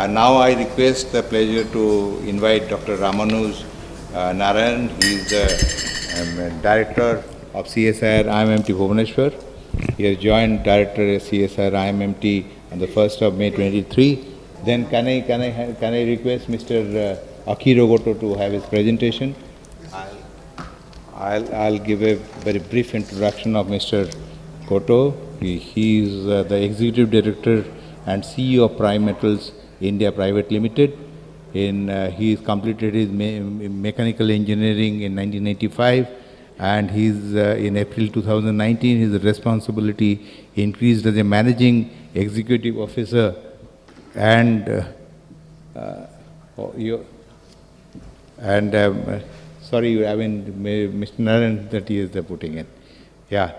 Now I request the pleasure to invite Dr. Ramanuj Narayan. He is the Director of CSIR IMMT Bhubaneswar. He has joined Director of CSIR IMMT on the 1st of May 23. Then can I request Mr. Akira Goto to have his presentation? I'll give a very brief introduction of Mr. Goto. He is the Executive Director and CEO of Prime Metals India Private Limited. He completed his mechanical engineering in 1985, and he's in April 2019 his responsibility increased as a managing executive officer and sorry, I mean Mr. Narayan that he is putting in. Yeah,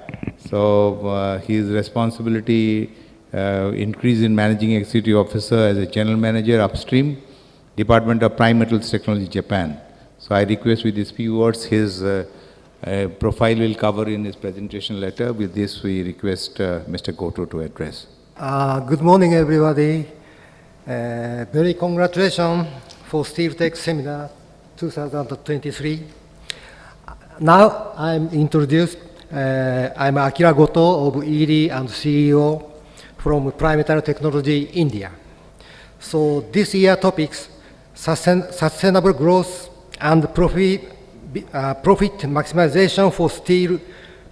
so his responsibility increase in managing executive officer as a general manager upstream, Department of Prime Metals Technology, Japan. So I request with these few words, his profile will cover in his presentation letter. With this, we request Mr. Goto to address. Good morning, everybody. Very congratulations for Steel Tech Seminar 2023. Now I'm introduced. I'm Akira Goto of ED and CEO from Prime Metal Technology, India. So this year topics, sustainable growth and profit maximization for steel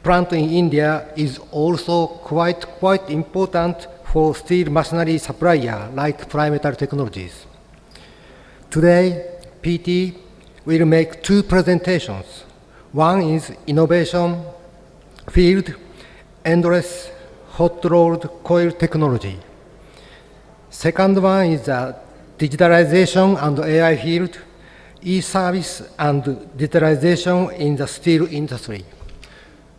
plant in India is also quite important for steel machinery supplier like Prime Metal Technologies. Today, PT will make two presentations. One is innovation field, endless hot-rolled coil technology. Second one is the digitalization and AI field, e-service and digitalization in the steel industry.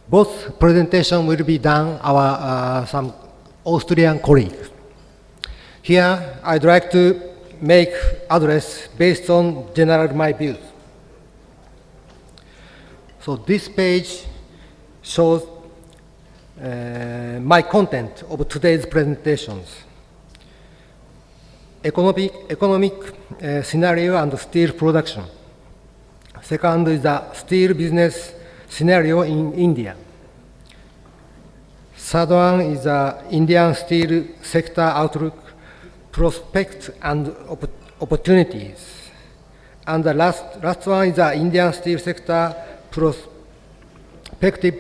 Both presentations will be done our some Austrian colleagues. Here, I'd like to make address based on general my views. So this page shows my content of today's presentations. Economic scenario and steel production. Second is the steel business scenario in India. Third one is the Indian steel sector outlook, prospects and opportunities. And the last one is the Indian steel sector prospective,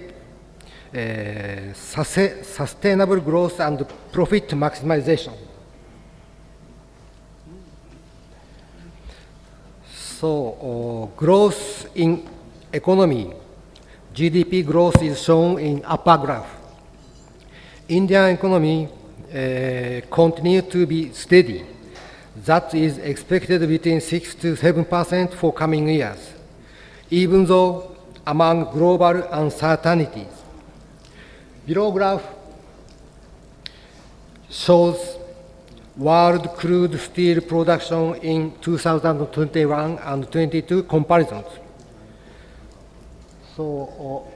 sustainable growth and profit maximization. So growth in economy, GDP growth is shown in upper graph. Indian economy continue to be steady. That is expected between 6 to 7% for coming years, even though among global uncertainties. Below graph shows world crude steel production in 2021 and 22 comparisons. So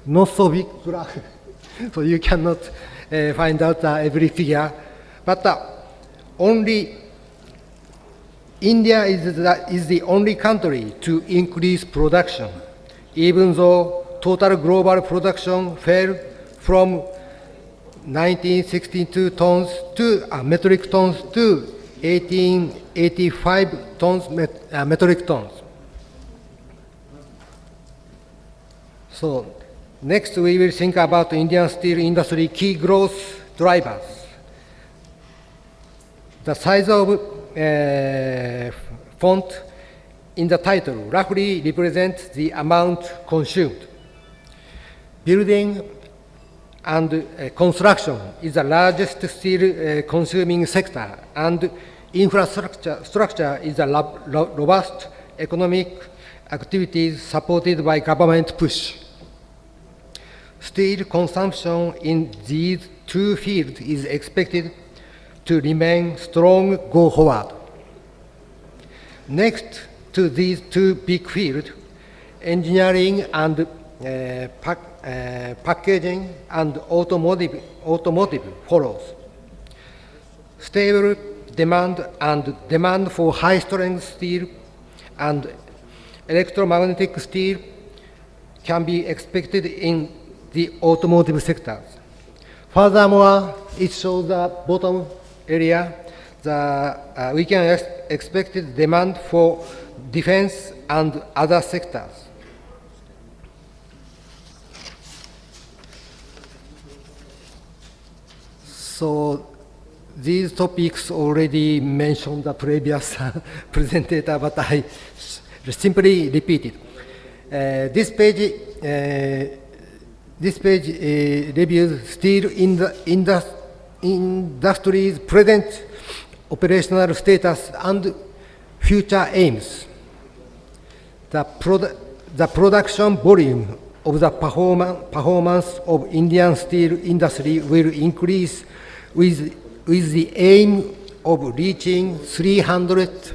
not so big graph, so you cannot find out every figure, but only India is the only country to increase production, even though total global production fell from 1962 tons to metric tons to 1885 tons metric tons. So next we will think about Indian steel industry key growth drivers. The size of font in the title roughly represents the amount consumed. Building and construction is the largest steel consuming sector, and infrastructure is a robust economic activities supported by government push. Steel consumption in these two fields is expected to remain strong go forward. Next to these two big fields, engineering and packaging and automotive follows. Stable demand for high-strength steel and electromagnetic steel can be expected in the automotive sectors. Furthermore, it shows the bottom area we can expect demand for defense and other sectors. So these topics already mentioned the previous presenter, but I simply repeat it. This page reviews steel industry's present operational status and future aims. The production volume of the performance of Indian steel industry will increase with the aim of reaching 300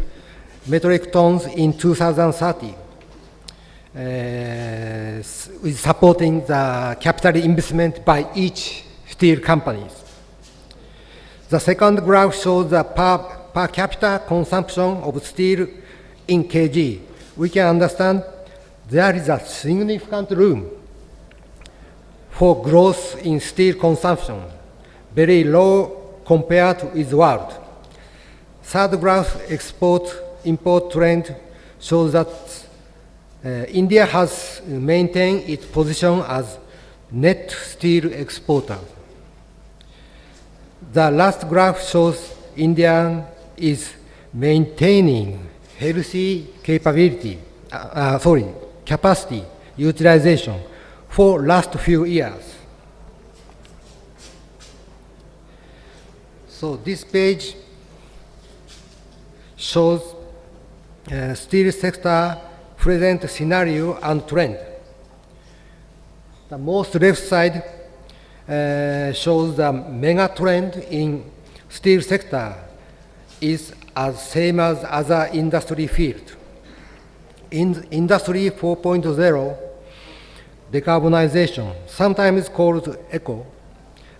metric tons in 2030, with supporting the capital investment by each steel companies. The second graph shows the per capita consumption of steel in kg. We can understand there is a significant room for growth in steel consumption, very low compared with the world. Third graph, export-import trend, shows that India has maintained its position as net steel exporter. The last graph shows India is maintaining healthy capacity utilization for last few years. So this page shows steel sector present scenario and trend. The most left side shows the mega trend in steel sector is as same as other industry field. In Industry 4.0, decarbonization, sometimes called eco,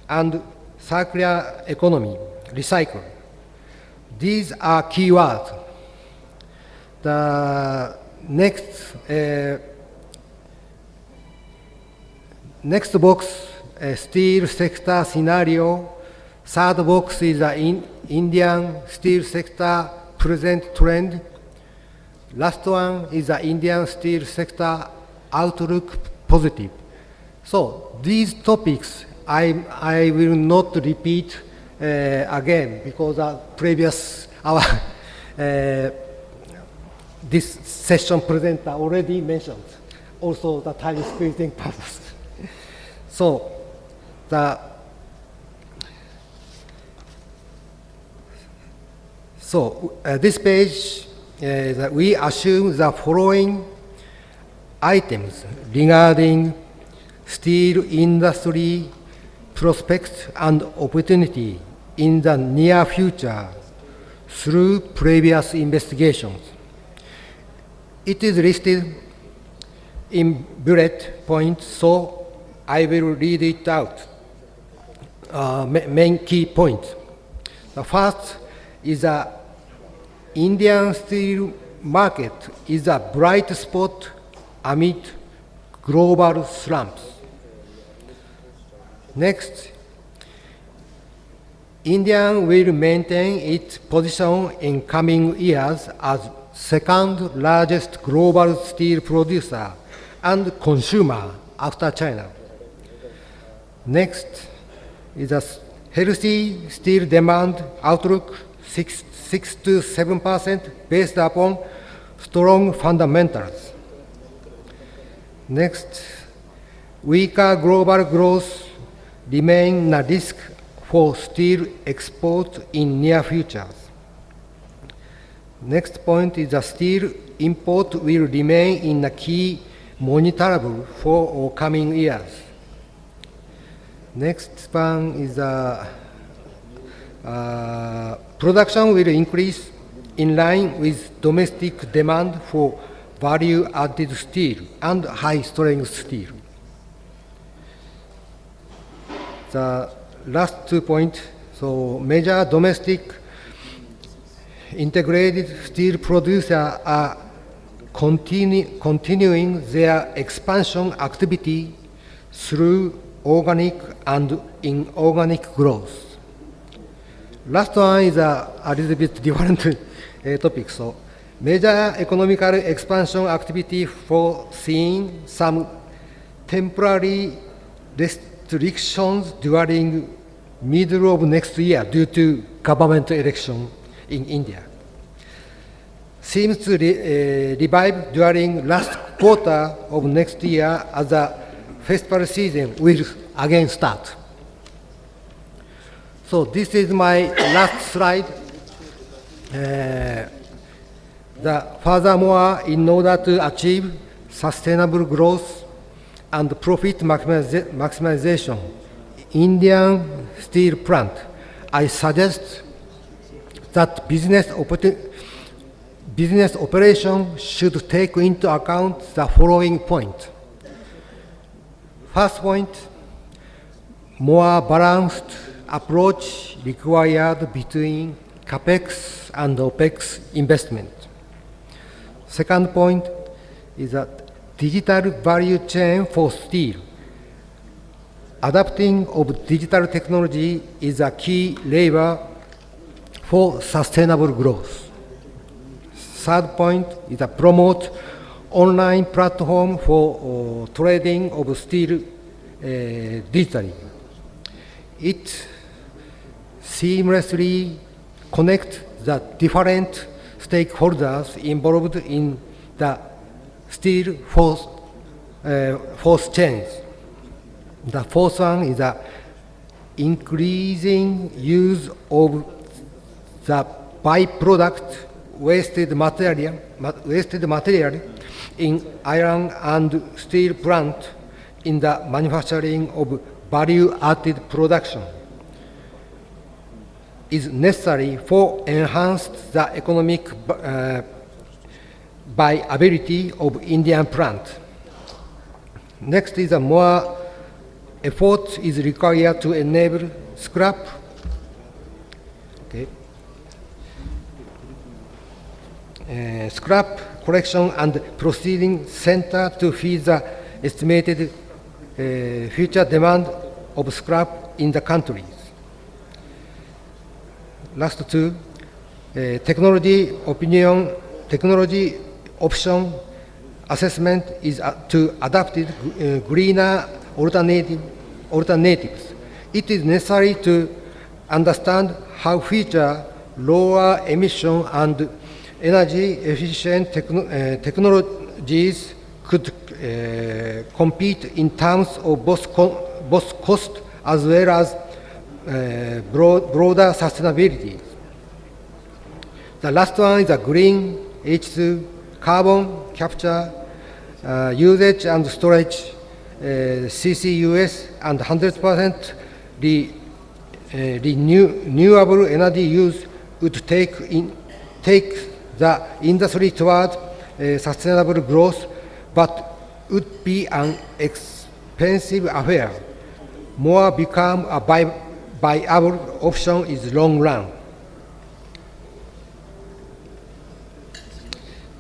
and circular economy, recycle. These are keywords. The next box, steel sector scenario. Third box is the Indian steel sector present trend. Last one is the Indian steel sector outlook positive. So these topics I will not repeat again because this session presenter already mentioned also the time squeezing purpose. So this page, we assume the following items regarding steel industry prospects and opportunity in the near future through previous investigations. It is listed in bullet points, so I will read it out. Main key points. The first is the Indian steel market is a bright spot amid global slumps. Next, India will maintain its position in coming years as second largest global steel producer and consumer after China. Next is a healthy steel demand outlook, 6 to 7% based upon strong fundamentals. Next, weaker global growth remain a risk for steel export in near future. Next point is that steel import will remain in a key monitorable for coming years. Next one is production will increase in line with domestic demand for value-added steel and high-strength steel. The last 2 points, so major domestic integrated steel producers are continuing their expansion activity through organic and inorganic growth. Last one is a little bit different topic. So, major economical expansion activity foreseeing some temporary restrictions during middle of next year due to government election in India. Seems to revive during last quarter of next year as the festival season will again start. So this is my last slide. Furthermore, in order to achieve sustainable growth and profit maximization, Indian steel plant, I suggest that business operation should take into account the following point. First point, more balanced approach required between CAPEX and OPEX investment. Second point is that digital value chain for steel. Adapting of digital technology is a key lever for sustainable growth. Third point is to promote online platform for trading of steel digitally. It seamlessly connects the different stakeholders involved in the steel force chains. The fourth one is the increasing use of the byproduct wasted material in iron and steel plant in the manufacturing of value-added production is necessary for enhanced the economic viability of Indian plant. Next is a more effort is required to enable scrap. Okay. Scrap collection and processing center to feed the estimated future demand of scrap in the countries. Last two, technology option assessment is to adopt greener alternatives. It is necessary to understand how future lower emission and energy efficient technologies could compete in terms of both cost as well as broader sustainability. The last one is a green H2 carbon capture, usage and storage, CCUS, and 100% renewable energy use would take the industry toward sustainable growth, but would be an expensive affair. More become a viable option is long run.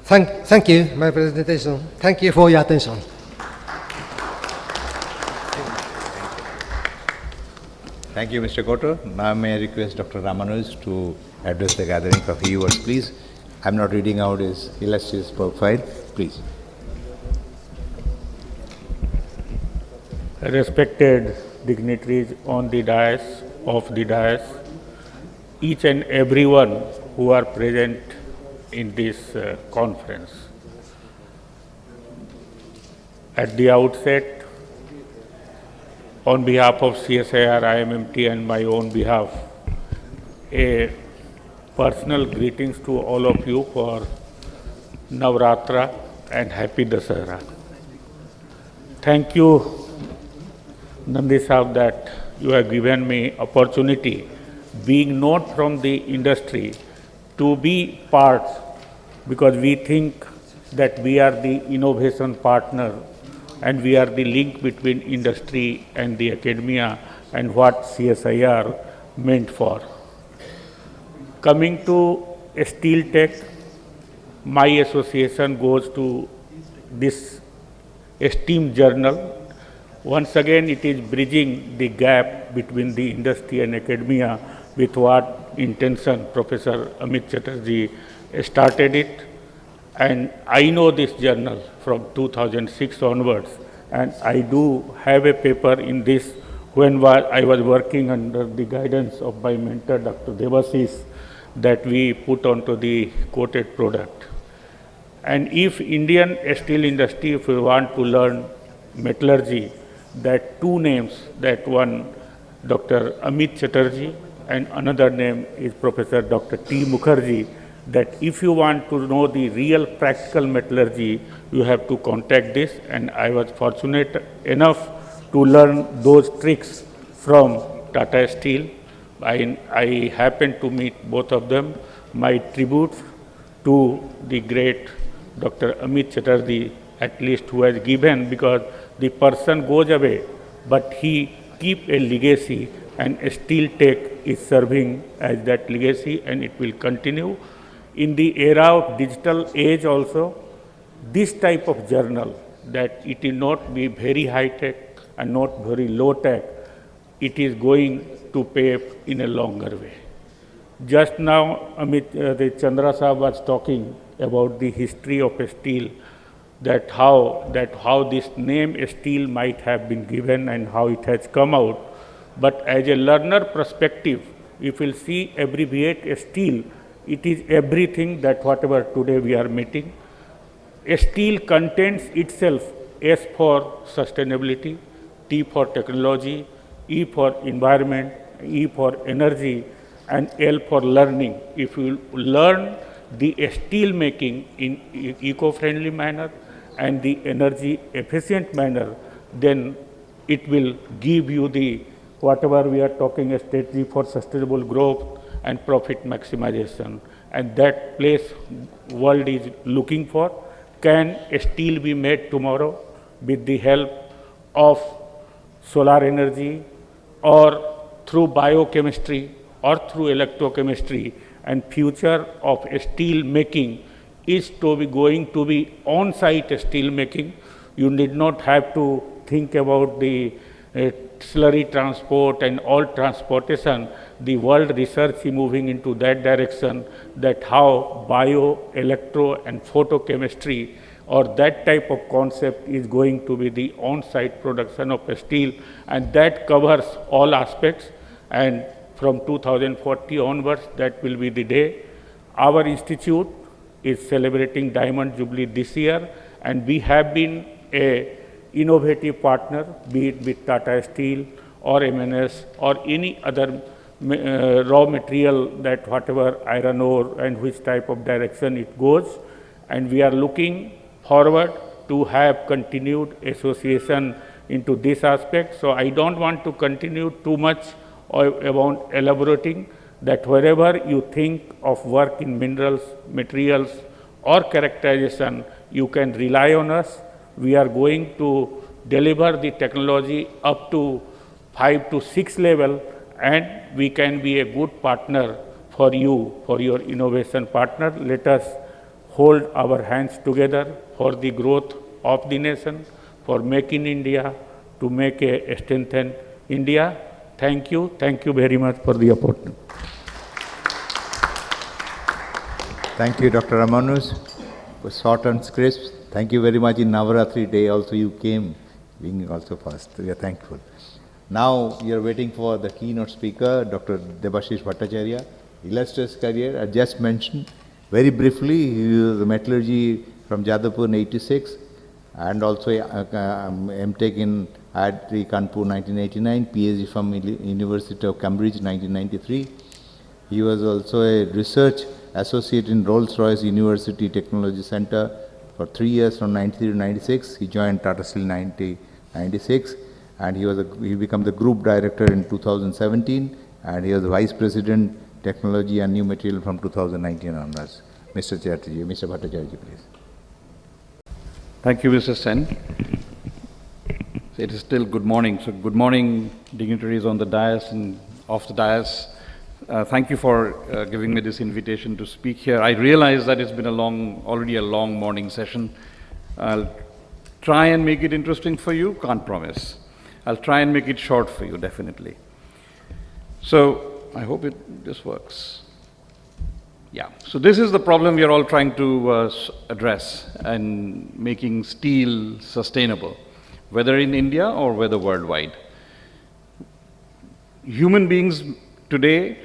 Thank you, my presentation. Thank you for your attention. Thank you, Mr. Goto. Now may I request Dr. Ramanuj to address the gathering for a few words, please. I'm not reading out his illustrious profile, please. Respected dignitaries on the dais, off the dais, each and everyone who are present in this conference. At the outset, on behalf of CSIR, IMMT and my own behalf, a personal greetings to all of you for Navratra and Happy Dasara. Thank you, Nandi Sahab, that you have given me opportunity, being not from the industry, to be part, because we think that we are the innovation partner and we are the link between industry and the academia and what CSIR meant for. Coming to steel tech, my association goes to this esteemed journal. Once again, it is bridging the gap between the industry and academia with what intention Professor Amit Chatterjee started it. And I know this journal from 2006 onwards, and I do have a paper in this when I was working under the guidance of my mentor, Dr. Devasys, that we put onto the quoted product. And if Indian steel industry, if we want to learn metallurgy, that two names, that one Dr. Amit Chatterjee and another name is Professor Dr. T. Mukherjee, that if you want to know the real practical metallurgy, you have to contact this. And I was fortunate enough to learn those tricks from Tata Steel. I happened to meet both of them. My tribute to the great Dr. Amit Chatterjee, at least who has given, because the person goes away, but he keep a legacy, and Steel Tech is serving as that legacy, and it will continue. In the era of digital age also, this type of journal, that it will not be very high tech and not very low tech, it is going to pay in a longer way. Just now, the Chandra Sahab was talking about the history of steel, that how this name steel might have been given and how it has come out. But as a learner perspective, if we'll see abbreviate steel, it is everything that whatever today we are meeting. Steel contains itself S for sustainability, T for technology, E for environment, E for energy, and L for learning. If you learn the steel making in eco-friendly manner and the energy efficient manner, then it will give you the whatever we are talking a strategy for sustainable growth and profit maximization. And that place world is looking for. Can steel be made tomorrow with the help of solar energy or through biochemistry or through electrochemistry? And future of steel making is to be going to be on-site steel making. You need not have to think about the slurry transport and all transportation. The world research is moving into that direction, that how bio, electro and photochemistry or that type of concept is going to be the on-site production of steel, and that covers all aspects. And from 2040 onwards, that will be the day. Our institute is celebrating Diamond Jubilee this year, and we have been a innovative partner, be it with Tata Steel or MNS or any other raw material, that whatever iron ore and which type of direction it goes. And we are looking forward to have continued association into this aspect. So I don't want to continue too much about elaborating, that wherever you think of work in minerals, materials or characterization, you can rely on us. We are going to deliver the technology up to 5 to 6 level, and we can be a good partner for you, for your innovation partner. Let us hold our hands together for the growth of the nation, for Make in India, to make a strengthened India. Thank you very much for the opportunity. Thank you, Dr. Ramanus, for short and crisp. Thank you very much. In Navaratri day also you came, being also first. We are thankful. Now you are waiting for the keynote speaker, Dr. Debashish Bhattacharya. Illustrious career, I just mentioned very briefly. He was a metallurgy from Jadavpur in 86, and also MTech in IIT Kanpur 1989, PhD from University of Cambridge 1993. He was also a research associate in Rolls-Royce University Technology Center for 3 years from 93 to 96. He joined Tata Steel 96, and he became the group director in 2017, and he was vice president technology and new material from 2019 onwards. Mr. Chatterjee, Mr. Bhattacharya, please. Thank you, Mr. Sen. It is still good morning. So good morning, dignitaries on the dais and off the dais, Thank you for giving me this invitation to speak here. I realize that it's been already a long morning session. I'll try and make it interesting for you, can't promise. I'll try and make it short for you, definitely. So, I hope this works. Yeah, so this is the problem we are all trying to address and making steel sustainable, whether in India or whether worldwide. Human beings today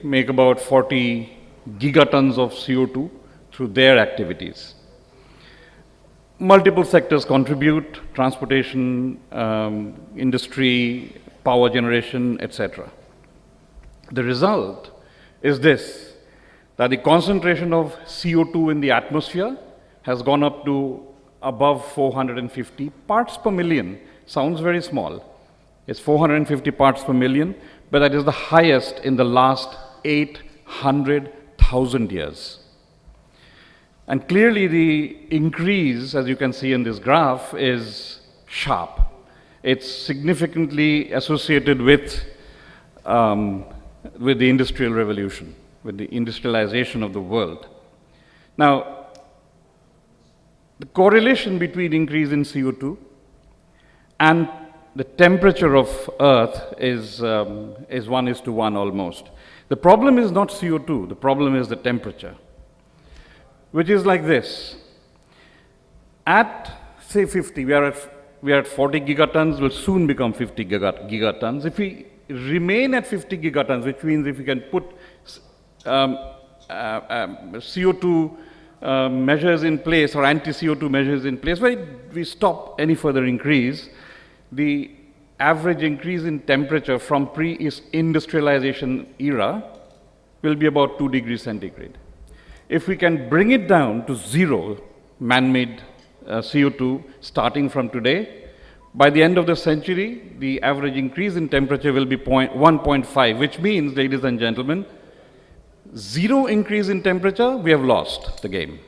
make about 40 gigatons of CO2 through their activities. Multiple sectors contribute: transportation, industry, power generation, etc. The result is this, that the concentration of CO2 in the atmosphere has gone up to above 450 parts per million. Sounds very small. It's 450 parts per million, but that is the highest in the last 800,000 years. And clearly the increase, as you can see in this graph, is sharp. It's significantly associated with the Industrial Revolution, with the industrialization of the world. Now, the correlation between increase in CO2 and the temperature of Earth is 1:1 almost. The problem is not CO2, the problem is the temperature, which is like this. At, say, 50, we are at 40 gigatons, will soon become 50 gigatons. If we remain at 50 gigatons, which means if we can put CO2 measures in place or anti-CO2 measures in place, where we stop any further increase, the average increase in temperature from pre-industrialization era will be about 2 degrees centigrade. If we can bring it down to zero man-made CO2 starting from today, by the end of the century, the average increase in temperature will be 1.5, which means, ladies and gentlemen, zero increase in temperature, we have lost the game.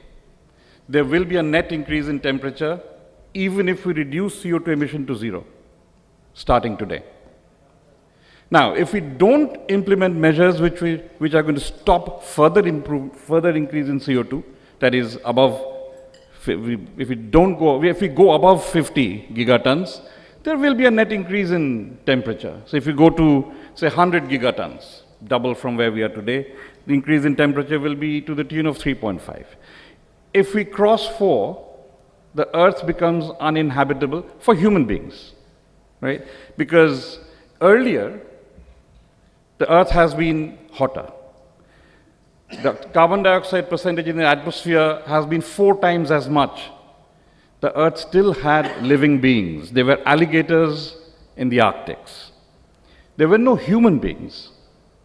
There will be a net increase in temperature even if we reduce CO2 emission to zero, starting today. Now, if we don't implement measures which are going to stop further increase in CO2, that is above, if we go above 50 gigatons, there will be a net increase in temperature. So if we go to, say, 100 gigatons, double from where we are today, the increase in temperature will be to the tune of 3.5. If we cross 4, the Earth becomes uninhabitable for human beings, right? Because earlier, the Earth has been hotter. The carbon dioxide percentage in the atmosphere has been 4 times as much. The Earth still had living beings. There were alligators in the Arctics. There were no human beings,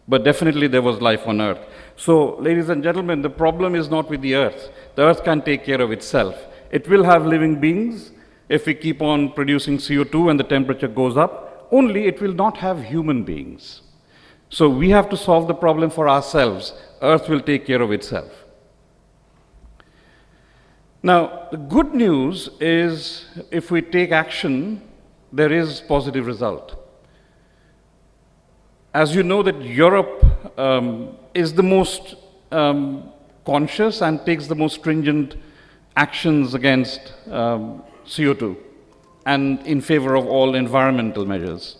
but definitely there was life on Earth. So, ladies and gentlemen, the problem is not with the Earth. The Earth can take care of itself. It will have living beings if we keep on producing CO2 and the temperature goes up, only it will not have human beings. So we have to solve the problem for ourselves. Earth will take care of itself. Now, the good news is if we take action, there is positive result. As you know that Europe is the most conscious and takes the most stringent actions against CO2 and in favor of all environmental measures.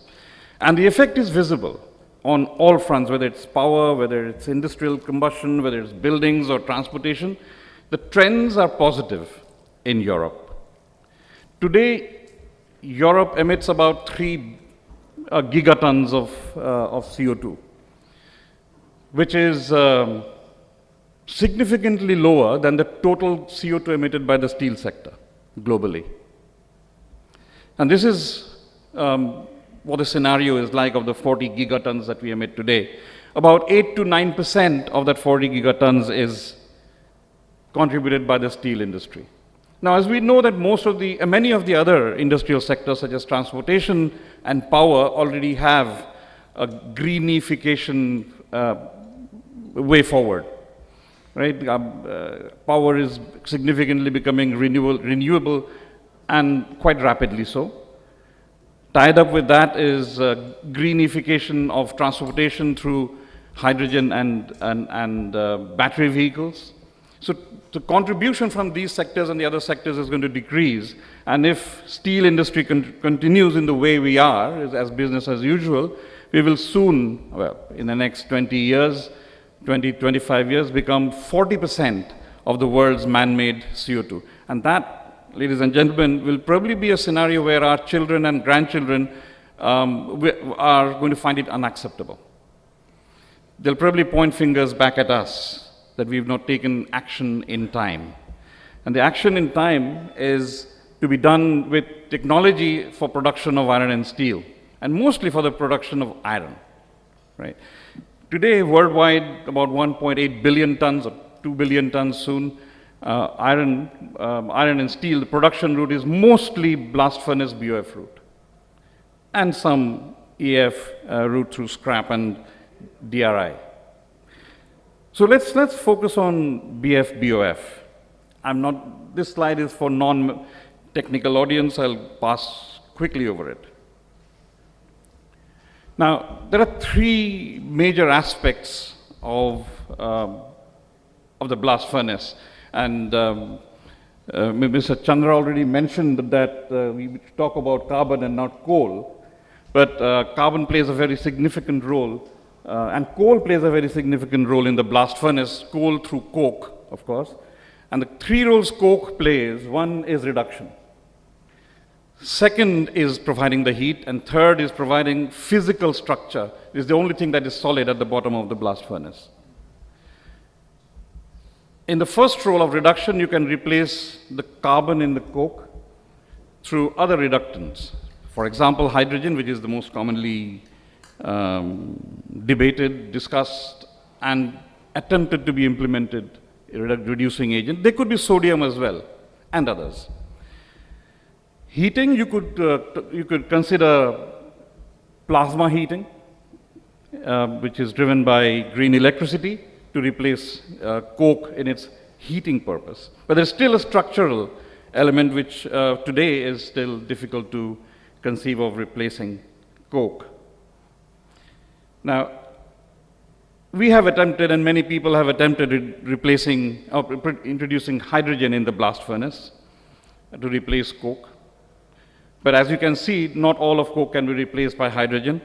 And the effect is visible on all fronts, whether it's power, whether it's industrial combustion, whether it's buildings or transportation. The trends are positive in Europe. Today, Europe emits about 3 gigatons of CO2, which is significantly lower than the total CO2 emitted by the steel sector globally. And this is what the scenario is like of the 40 gigatons that we emit today. About 8 to 9% of that 40 gigatons is contributed by the steel industry. Now, as we know that many of the other industrial sectors, such as transportation and power, already have a greenification way forward. Right? Power is significantly becoming renewable and quite rapidly so. Tied up with that is greenification of transportation through hydrogen and battery vehicles. So the contribution from these sectors and the other sectors is going to decrease. And if steel industry continues in the way we are, as business as usual, we will soon, well, in the next 20 years, 25 years, become 40% of the world's man-made CO2. And that, ladies and gentlemen, will probably be a scenario where our children and grandchildren are going to find it unacceptable. They'll probably point fingers back at us that we've not taken action in time. And the action in time is to be done with technology for production of iron and steel, and mostly for the production of iron, right? Today, worldwide, about 1.8 billion tons, or 2 billion tons soon, iron and steel, the production route is mostly blast furnace BOF route, and some EF route through scrap and DRI. So let's focus on BF-BOF. This slide is for non-technical audience. I'll pass quickly over it. Now, there are three major aspects of the blast furnace. And Mr. Chandra already mentioned that we talk about carbon and not coal. But carbon plays a very significant role, and coal plays a very significant role in the blast furnace, coal through coke, of course. And the three roles coke plays: one is reduction, second is providing the heat, and third is providing physical structure. It's the only thing that is solid at the bottom of the blast furnace. In the first role of reduction, you can replace the carbon in the coke through other reductants. For example, hydrogen, which is the most commonly debated, discussed, and attempted to be implemented reducing agent. There could be sodium as well, and others. Heating, you could consider plasma heating, which is driven by green electricity to replace coke in its heating purpose. But there's still a structural element which today is still difficult to conceive of replacing coke. Now, we have attempted, and many people have attempted introducing hydrogen in the blast furnace to replace coke. But as you can see, not all of coke can be replaced by hydrogen.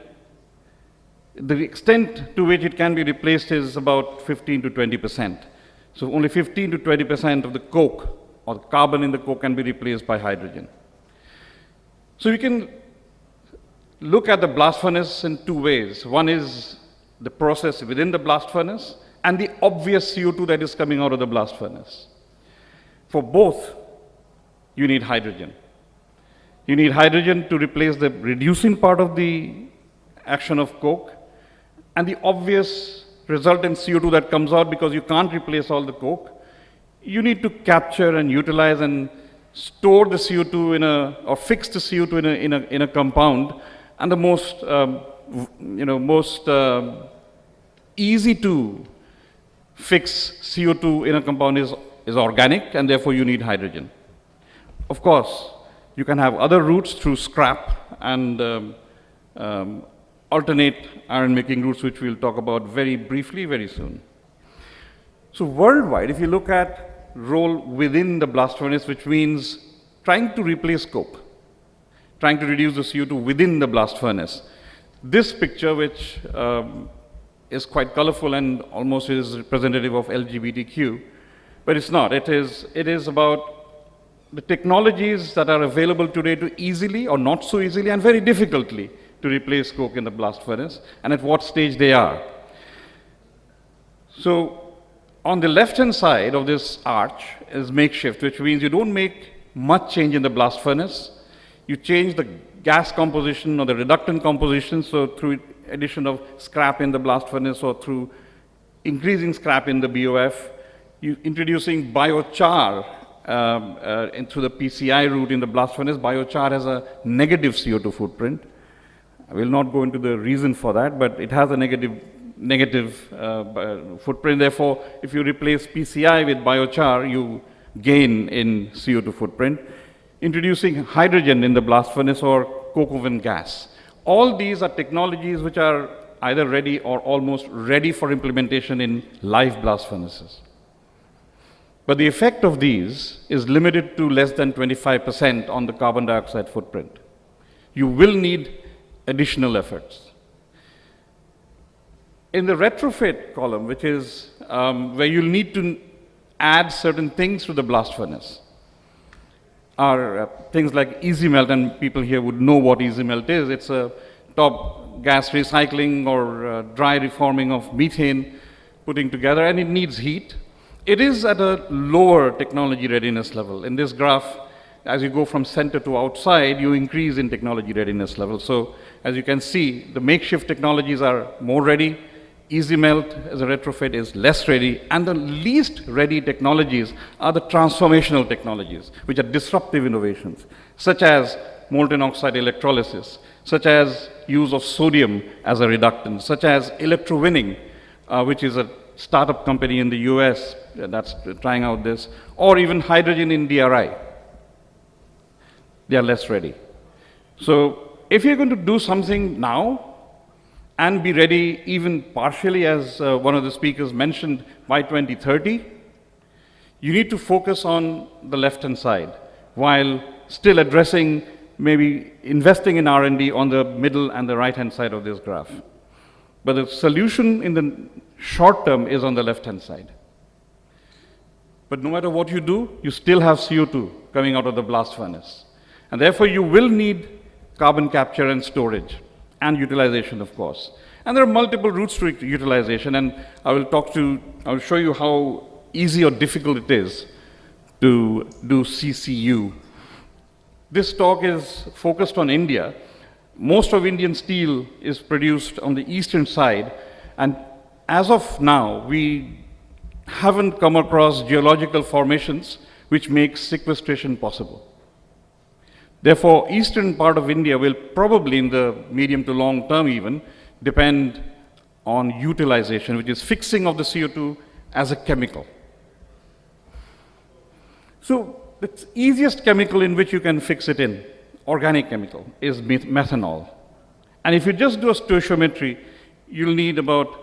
The extent to which it can be replaced is about 15 to 20%. So only 15 to 20% of the coke or the carbon in the coke can be replaced by hydrogen. So you can look at the blast furnace in two ways. One is the process within the blast furnace and the obvious CO2 that is coming out of the blast furnace. For both, you need hydrogen. You need hydrogen to replace the reducing part of the action of coke and the obvious resultant CO2 that comes out, because you can't replace all the coke. You need to capture and utilize and store the CO2 or fix the CO2 in a compound. And the most easy to fix CO2 in a compound is organic, and therefore you need hydrogen. Of course, you can have other routes through scrap and alternate iron-making routes, which we'll talk about very briefly very soon. So worldwide, if you look at role within the blast furnace, which means trying to replace coke, trying to reduce the CO2 within the blast furnace. This picture, which is quite colorful and almost is representative of LGBTQ, but it's not. It is about the technologies that are available today to easily or not so easily and very difficultly to replace coke in the blast furnace, and at what stage they are. So on the left-hand side of this arch is makeshift, which means you don't make much change in the blast furnace. You change the gas composition or the reductant composition, so through addition of scrap in the blast furnace or through increasing scrap in the BOF, you introducing biochar through the PCI route in the blast furnace. Biochar has a negative CO2 footprint. I will not go into the reason for that, but it has a negative footprint. Therefore, if you replace PCI with biochar, you gain in CO2 footprint. Introducing hydrogen in the blast furnace or coke oven gas. All these are technologies which are either ready or almost ready for implementation in live blast furnaces. But the effect of these is limited to less than 25% on the carbon dioxide footprint. You will need additional efforts. In the retrofit column, which is where you'll need to add certain things to the blast furnace, are things like easy melt, and people here would know what easy melt is. It's a top gas recycling or dry reforming of methane putting together, and it needs heat. It is at a lower technology readiness level. In this graph, as you go from center to outside, you increase in technology readiness level. So as you can see, the makeshift technologies are more ready. Easy melt as a retrofit is less ready, and the least ready technologies are the transformational technologies, which are disruptive innovations, such as molten oxide electrolysis, such as use of sodium as a reductant, such as electrowinning, which is a startup company in the US that's trying out this, or even hydrogen in DRI. They are less ready. So if you're going to do something now, and be ready even partially, as one of the speakers mentioned, by 2030, you need to focus on the left-hand side, while still addressing, maybe investing in R&D on the middle and the right-hand side of this graph. But the solution in the short term is on the left-hand side. But no matter what you do, you still have CO2 coming out of the blast furnace. And therefore, you will need carbon capture and storage, and utilization, of course. And there are multiple routes to utilization, and I will show you how easy or difficult it is to do CCU. This talk is focused on India. Most of Indian steel is produced on the eastern side, and as of now, we haven't come across geological formations which make sequestration possible. Therefore, eastern part of India will probably, in the medium to long term even, depend on utilization, which is fixing of the CO2 as a chemical. So the easiest chemical in which you can fix it in, organic chemical, is methanol. And if you just do a stoichiometry, you'll need about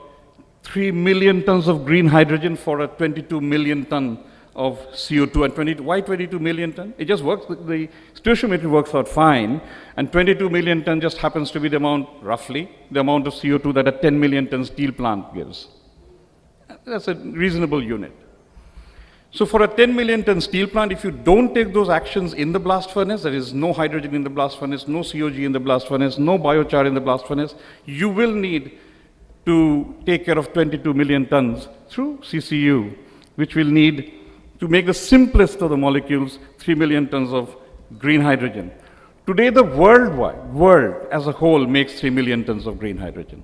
3 million tons of green hydrogen for a 22 million ton of CO2. And why 22 million ton? It just works, the stoichiometry works out fine, and 22 million ton just happens to be the amount, roughly, the amount of CO2 that a 10 million ton steel plant gives. That's a reasonable unit. So for a 10 million ton steel plant, if you don't take those actions in the blast furnace, there is no hydrogen in the blast furnace, no COG in the blast furnace, no biochar in the blast furnace, you will need to take care of 22 million tons through CCU, which will need to make the simplest of the molecules, 3 million tons of green hydrogen. Today, the world as a whole makes 3 million tons of green hydrogen.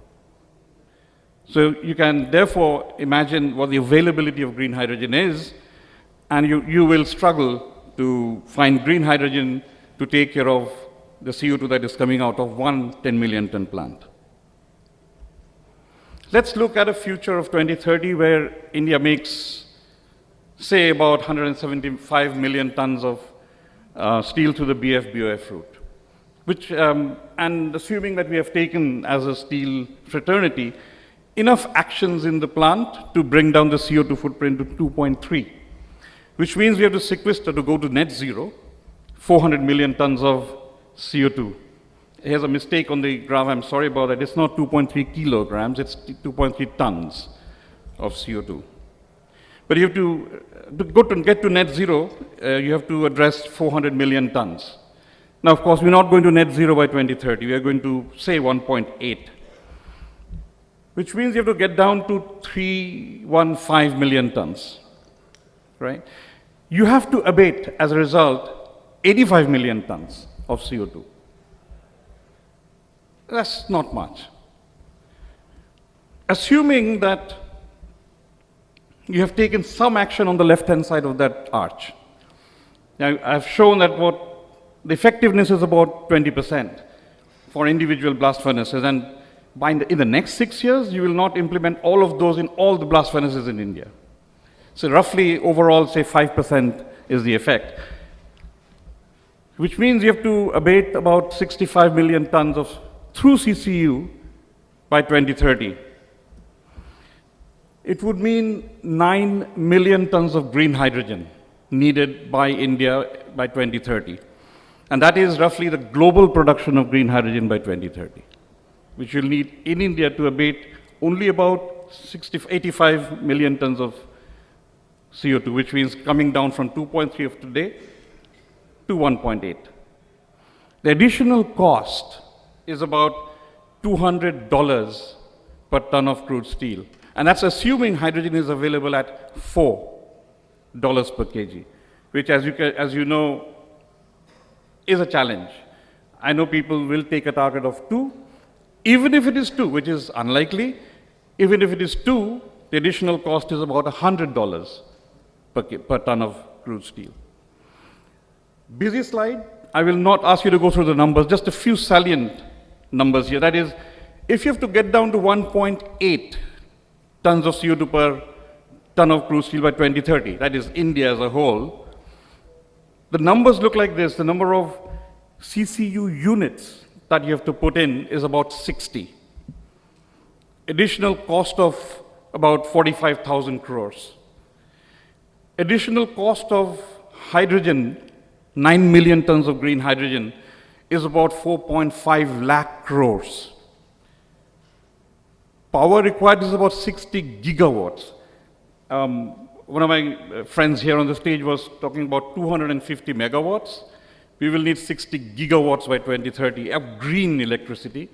So you can therefore imagine what the availability of green hydrogen is, and you will struggle to find green hydrogen to take care of the CO2 that is coming out of one 10 million ton plant. Let's look at a future of 2030 where India makes, say, about 175 million tons of steel through the BF-BOF route, which, and assuming that we have taken as a steel fraternity enough actions in the plant to bring down the CO2 footprint to 2.3, which means we have to sequester to go to net zero, 400 million tons of CO2. Here's a mistake on the graph, I'm sorry about that. It's not 2.3 kilograms, it's 2.3 tons of CO2. But you have to get to net zero, you have to address 400 million tons. Now, of course, we're not going to net zero by 2030. We are going to, say, 1.8, which means you have to get down to 315 million tons, right? You have to abate, as a result, 85 million tons of CO2. That's not much. Assuming that you have taken some action on the left-hand side of that arch. Now, I've shown that the effectiveness is about 20% for individual blast furnaces, and in the next 6 years, you will not implement all of those in all the blast furnaces in India. So roughly, overall, say 5% is the effect, which means you have to abate about 65 million tons through CCU by 2030. It would mean 9 million tons of green hydrogen needed by India by 2030. And that is roughly the global production of green hydrogen by 2030, which will need in India to abate only about 85 million tons of CO2, which means coming down from 2.3 of today to 1.8. The additional cost is about $200 per ton of crude steel. And that's assuming hydrogen is available at $4 per kg, which as you know, is a challenge. I know people will take a target of 2. Even if it is 2, which is unlikely, even if it is 2, the additional cost is about $100 per ton of crude steel. Busy slide. I will not ask you to go through the numbers, just a few salient numbers here. That is, if you have to get down to 1.8 tons of CO2 per ton of crude steel by 2030, that is India as a whole, the numbers look like this. The number of CCU units that you have to put in is about 60. Additional cost of about 45,000 crores. Additional cost of hydrogen, 9 million tons of green hydrogen, is about 4.5 lakh crores. Power required is about 60 gigawatts. One of my friends here on the stage was talking about 250 megawatts. We will need 60 gigawatts by 2030 of green electricity.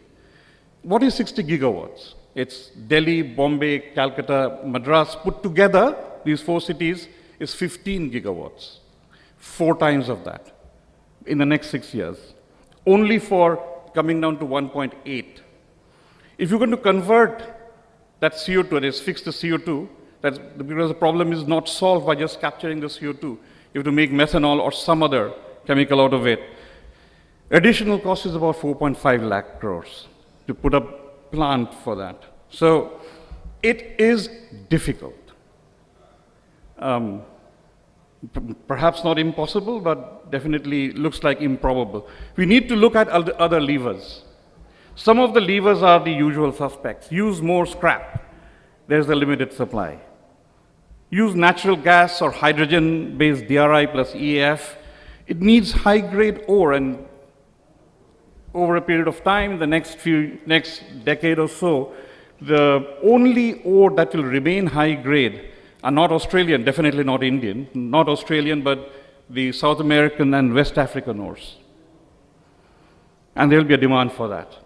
What is 60 gigawatts? It's Delhi, Bombay, Calcutta, Madras put together, these 4 cities, is 15 gigawatts. 4 times of that in the next 6 years, only for coming down to 1.8. If you're going to convert that CO2, that is fix the CO2, that's because the problem is not solved by just capturing the CO2. You have to make methanol or some other chemical out of it. Additional cost is about 4.5 lakh crores to put a plant for that. So it is difficult. Perhaps not impossible, but definitely looks like improbable. We need to look at other levers. Some of the levers are the usual suspects. Use more scrap. There's a limited supply. Use natural gas or hydrogen-based DRI plus EAF. It needs high-grade ore, and over a period of time, the next decade or so, the only ore that will remain high-grade are not Australian, definitely not Indian, not Australian, but the South American and West African ores. And there will be a demand for that.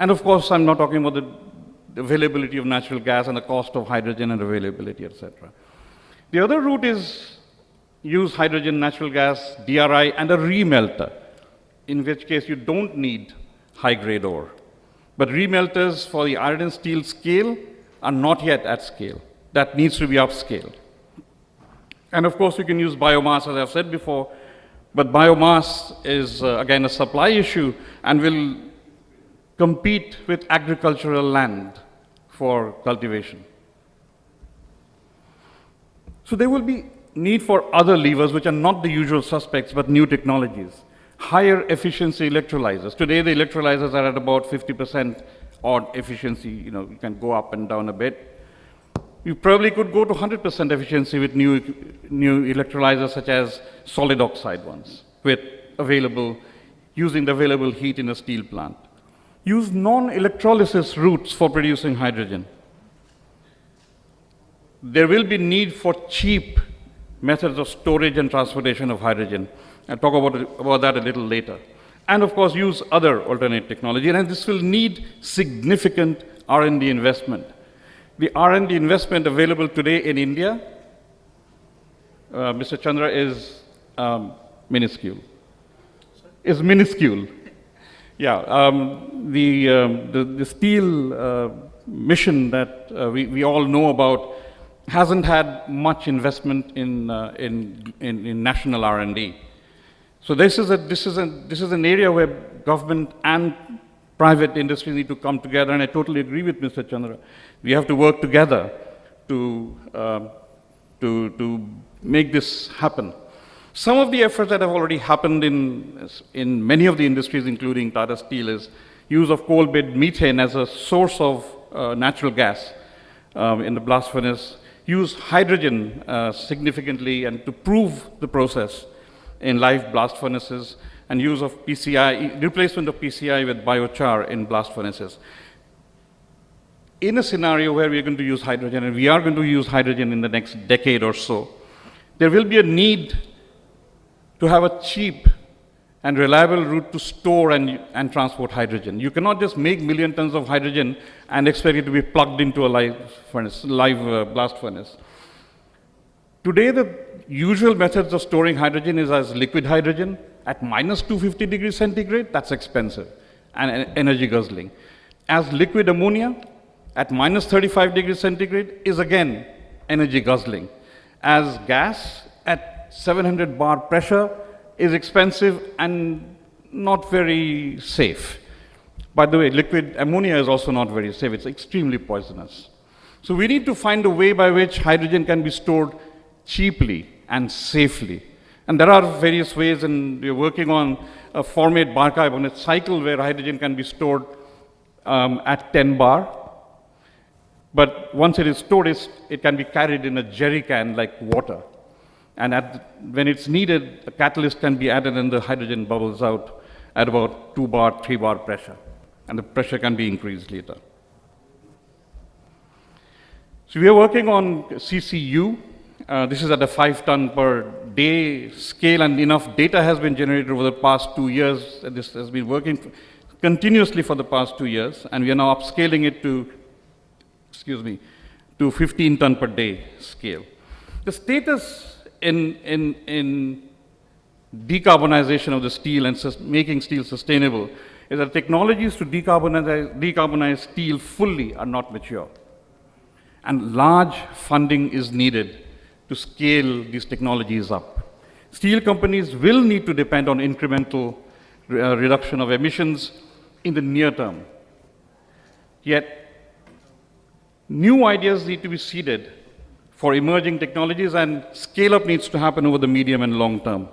And of course, I'm not talking about the availability of natural gas and the cost of hydrogen and availability, etc. The other route is use hydrogen, natural gas, DRI, and a remelter, in which case you don't need high-grade ore. But remelters for the iron and steel scale are not yet at scale. That needs to be upscaled. And of course, you can use biomass, as I've said before, but biomass is, again, a supply issue and will compete with agricultural land for cultivation. So there will be need for other levers, which are not the usual suspects, but new technologies. Higher efficiency electrolyzers. Today, the electrolyzers are at about 50% odd efficiency. You can go up and down a bit. You probably could go to 100% efficiency with new electrolyzers, such as solid oxide ones, using the available heat in a steel plant. Use non-electrolysis routes for producing hydrogen. There will be need for cheap methods of storage and transportation of hydrogen. I'll talk about that a little later. And of course, use other alternate technology. And this will need significant R&D investment. The R&D investment available today in India, Mr. Chandra, is minuscule. Is minuscule. Yeah, the steel mission that we all know about hasn't had much investment in national R&D. So this is an area where government and private industry need to come together, and I totally agree with Mr. Chandra. We have to work together to make this happen. Some of the efforts that have already happened in many of the industries, including Tata Steel, is use of coal-bed methane as a source of natural gas in the blast furnace, use hydrogen significantly and to prove the process in live blast furnaces, and use of PCI, replacement of PCI with biochar in blast furnaces. In a scenario where we are going to use hydrogen, and we are going to use hydrogen in the next decade or so, there will be a need to have a cheap and reliable route to store and transport hydrogen. You cannot just make million tons of hydrogen and expect it to be plugged into a live blast furnace. Today, the usual methods of storing hydrogen is as liquid hydrogen at minus 250 degrees centigrade. That's expensive and energy guzzling. As liquid ammonia at minus 35 degrees centigrade is again energy guzzling. As gas at 700 bar pressure is expensive and not very safe. By the way, liquid ammonia is also not very safe. It's extremely poisonous. So we need to find a way by which hydrogen can be stored cheaply and safely. And there are various ways, and we're working on a formate bicarbonate cycle where hydrogen can be stored at 10 bar. But once it is stored, it can be carried in a jerry can like water. And when it's needed, a catalyst can be added and the hydrogen bubbles out at about 2 bar, 3 bar pressure. And the pressure can be increased later. So we are working on CCU. This is at a 5 ton per day scale, and enough data has been generated over the past 2 years. This has been working continuously for the past 2 years, and we are now upscaling it to 15 ton per day scale. The status in decarbonization of the steel and making steel sustainable is that technologies to decarbonize steel fully are not mature. And large funding is needed to scale these technologies up. Steel companies will need to depend on incremental reduction of emissions in the near term. Yet, new ideas need to be seeded for emerging technologies, and scale-up needs to happen over the medium and long term.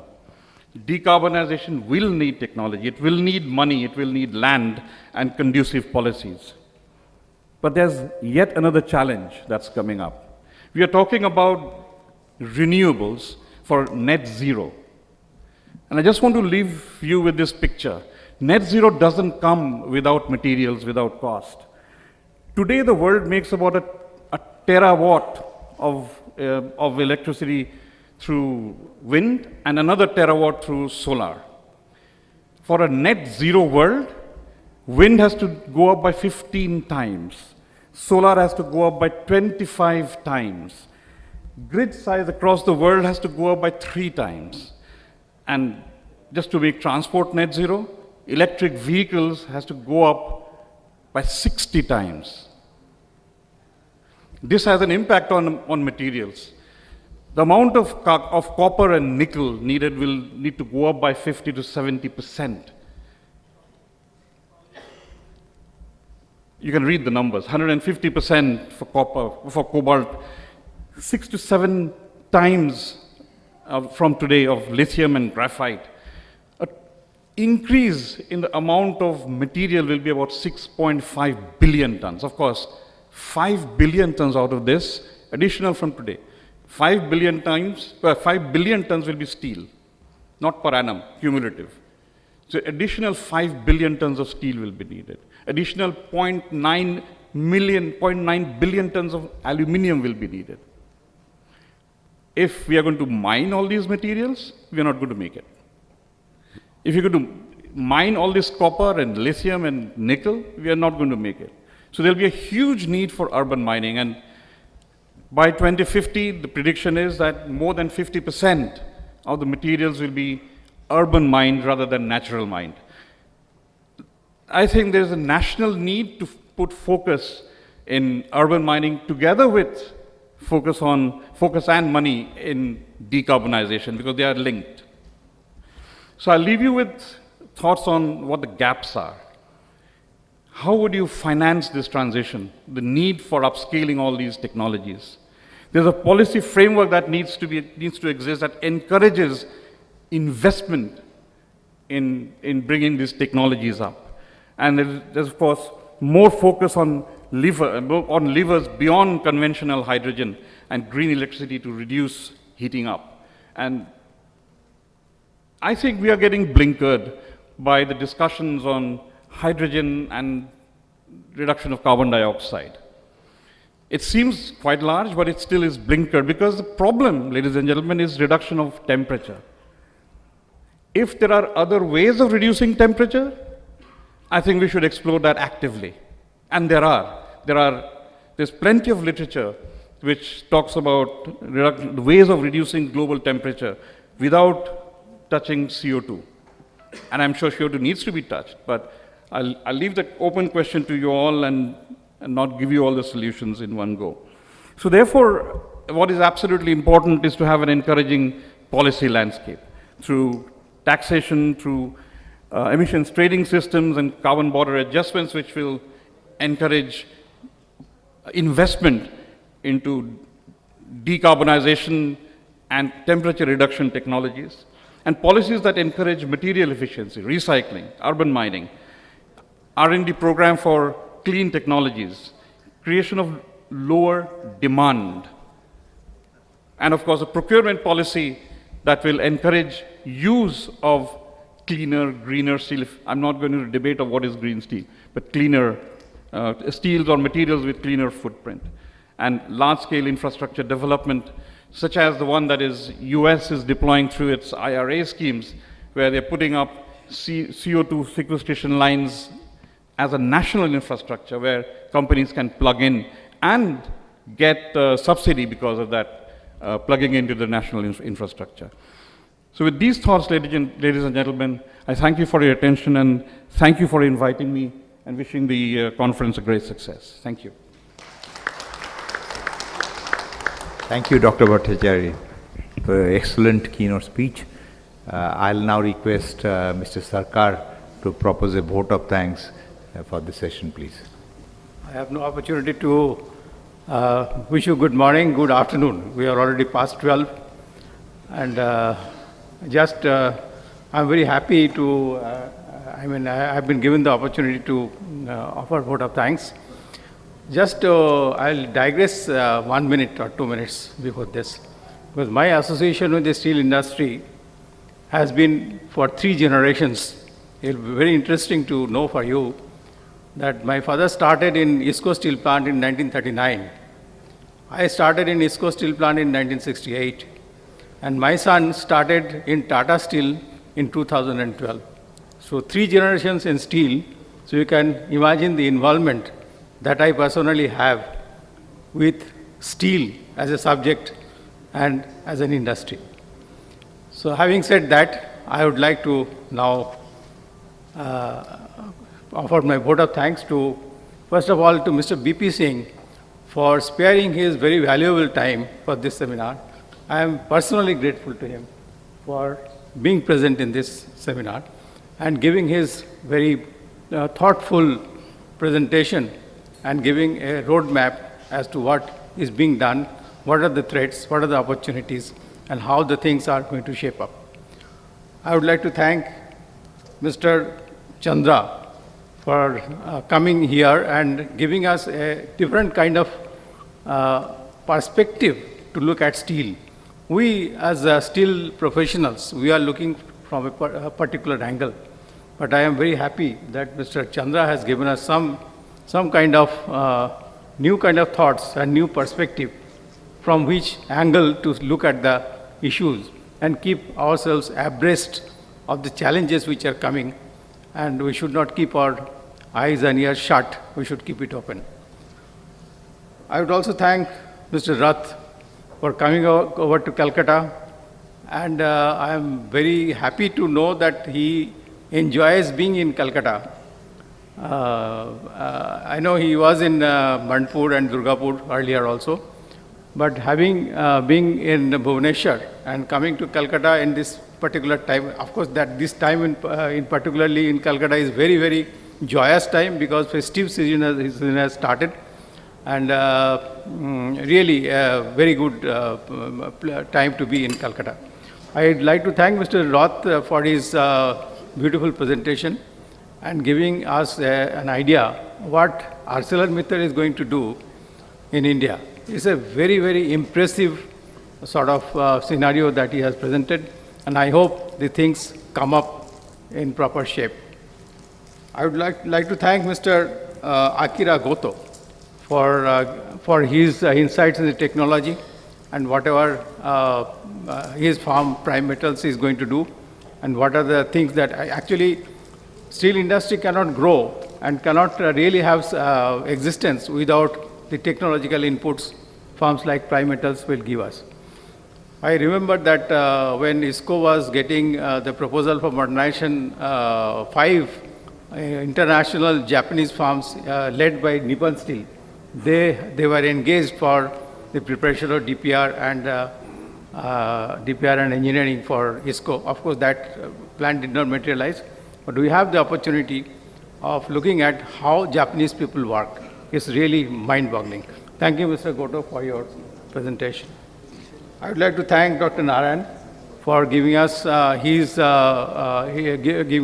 Decarbonization will need technology, it will need money, it will need land and conducive policies. But there's yet another challenge that's coming up. We are talking about renewables for net zero. And I just want to leave you with this picture. Net zero doesn't come without materials, without cost. Today, the world makes about a terawatt of electricity through wind and another terawatt through solar. For a net zero world, wind has to go up by 15 times. Solar has to go up by 25 times. Grid size across the world has to go up by 3 times. And just to make transport net zero, electric vehicles has to go up by 60 times. This has an impact on materials. The amount of copper and nickel needed will need to go up by 50 to 70%. You can read the numbers, 150% for copper, for cobalt, 6 to 7 times from today of lithium and graphite. An increase in the amount of material will be about 6.5 billion tons. Of course, 5 billion tons out of this, additional from today. 5 billion tons will be steel, not per annum, cumulative. So additional 5 billion tons of steel will be needed. Additional 0.9 billion tons of aluminium will be needed. If we are going to mine all these materials, we are not going to make it. If you're going to mine all this copper and lithium and nickel, we are not going to make it. So there'll be a huge need for urban mining, and by 2050, the prediction is that more than 50% of the materials will be urban mined rather than natural mined. I think there's a national need to put focus in urban mining together with focus and money in decarbonization, because they are linked. So I'll leave you with thoughts on what the gaps are. How would you finance this transition, the need for upscaling all these technologies? There's a policy framework that needs to exist that encourages investment in bringing these technologies up. And there's of course more focus on levers beyond conventional hydrogen and green electricity to reduce heating up. And I think we are getting blinkered by the discussions on hydrogen and reduction of carbon dioxide. It seems quite large, but it still is blinkered because the problem, ladies and gentlemen, is reduction of temperature. If there are other ways of reducing temperature, I think we should explore that actively. And there's plenty of literature which talks about the ways of reducing global temperature without touching CO2. And I'm sure CO2 needs to be touched, but I'll leave the open question to you all and not give you all the solutions in one go. So therefore, what is absolutely important is to have an encouraging policy landscape through taxation, through emissions trading systems and carbon border adjustments, which will encourage investment into decarbonization and temperature reduction technologies, and policies that encourage material efficiency, recycling, urban mining, R&D program for clean technologies, creation of lower demand, and of course a procurement policy that will encourage use of cleaner, greener steel. I'm not going to debate of what is green steel, but cleaner steels or materials with cleaner footprint. And large-scale infrastructure development, such as the one that US is deploying through its IRA schemes, where they're putting up CO2 sequestration lines as a national infrastructure where companies can plug in and get subsidy because of that plugging into the national infrastructure. So with these thoughts, ladies and gentlemen, I thank you for your attention and thank you for inviting me and wishing the conference a great success. Thank you. Thank you, Dr. Bhattacharya, for an excellent keynote speech. I'll now request Mr. Sarkar to propose a vote of thanks for this session, please. I have no opportunity to wish you good morning, good afternoon. We are already past 12. And I'm very happy to, I've been given the opportunity to offer a vote of thanks. I'll digress 1 minute or 2 minutes before this. Because my association with the steel industry has been for 3 generations. It will be very interesting to know for you that my father started in ISCO Steel Plant in 1939. I started in ISCO Steel Plant in 1968. And my son started in Tata Steel in 2012. So 3 generations in steel. So you can imagine the involvement that I personally have with steel as a subject and as an industry. So having said that, I would like to now offer my vote of thanks to, first of all, to Mr. B.P. Singh for sparing his very valuable time for this seminar. I am personally grateful to him for being present in this seminar and giving his very thoughtful presentation and giving a roadmap as to what is being done, what are the threats, what are the opportunities, and how the things are going to shape up. I would like to thank Mr. Chandra for coming here and giving us a different kind of perspective to look at steel. We as steel professionals, we are looking from a particular angle. But I am very happy that Mr. Chandra has given us some kind of new kind of thoughts and new perspective from which angle to look at the issues and keep ourselves abreast of the challenges which are coming. And we should not keep our eyes and ears shut, we should keep it open. I would also thank Mr. Rath for coming over to Calcutta, and I am very happy to know that he enjoys being in Calcutta. I know he was in Manipur and Durgapur earlier also, but having being in Bhubaneswar and coming to Calcutta in this particular time, of course that this time in particularly in Calcutta is very, very joyous time because festive season has started, and really a very good time to be in Calcutta. I'd like to thank Mr. Roth for his beautiful presentation. and giving us an idea what ArcelorMittal is going to do in India. It's a very, very impressive sort of scenario that he has presented, and I hope the things come up in proper shape. I would like to thank Mr. Akira Goto for his insights in the technology and whatever his firm Prime Metals is going to do, and what are the things that actually steel industry cannot grow and cannot really have existence without the technological inputs firms like Prime Metals will give us. I remember that when ISCO was getting the proposal for modernization, 5 international Japanese firms led by Nippon Steel, they were engaged for the preparation of DPR and engineering for ISCO. Of course, that plan did not materialize, but we have the opportunity of looking at how Japanese people work. It's really mind-boggling. Thank you, Mr. Goto, for your presentation. I would like to thank Dr. Narayan for giving us giving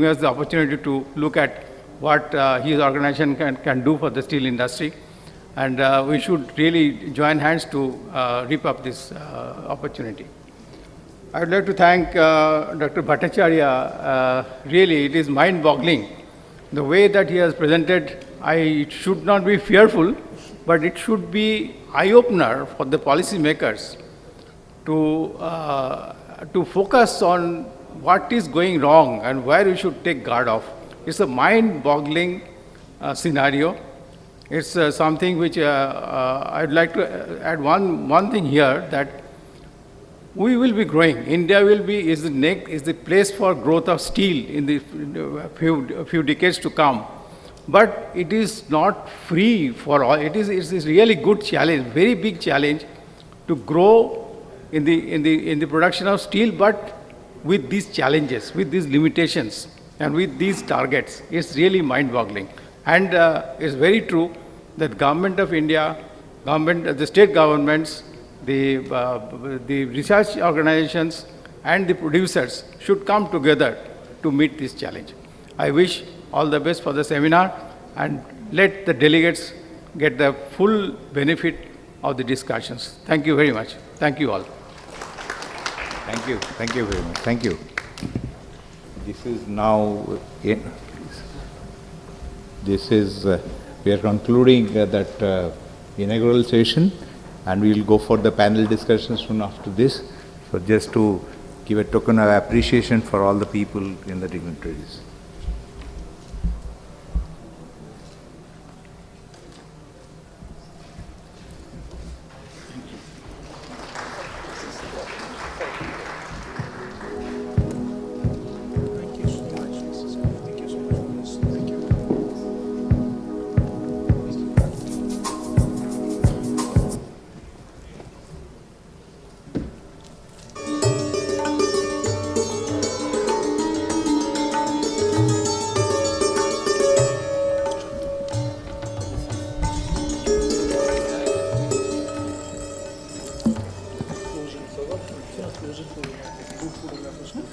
us the opportunity to look at what his organization can do for the steel industry, and we should really join hands to reap up this opportunity. I would like to thank Dr. Bhattacharya. Really, it is mind-boggling the way that he has presented. It should not be fearful, but it should be eye-opener for the policymakers to focus on what is going wrong and where we should take guard off. It's a mind-boggling scenario. It's something which I'd like to add one thing here, that we will be growing. India is the place for growth of steel in the few decades to come. But it is not free for all. It's a really good challenge, very big challenge, to grow in the production of steel, but with these challenges, with these limitations, and with these targets. It's really mind-boggling. And it's very true that Government of India, the state governments, the research organizations, and the producers should come together to meet this challenge. I wish all the best for the seminar, and let the delegates get the full benefit of the discussions. Thank you very much. Thank you all. Thank you. Thank you very much. Thank you. This is now, we are concluding that inaugural session, and we will go for the panel discussions soon after this. So just to give a token of appreciation for all the people in the dignitaries. Положить фотографию, буду фотографию,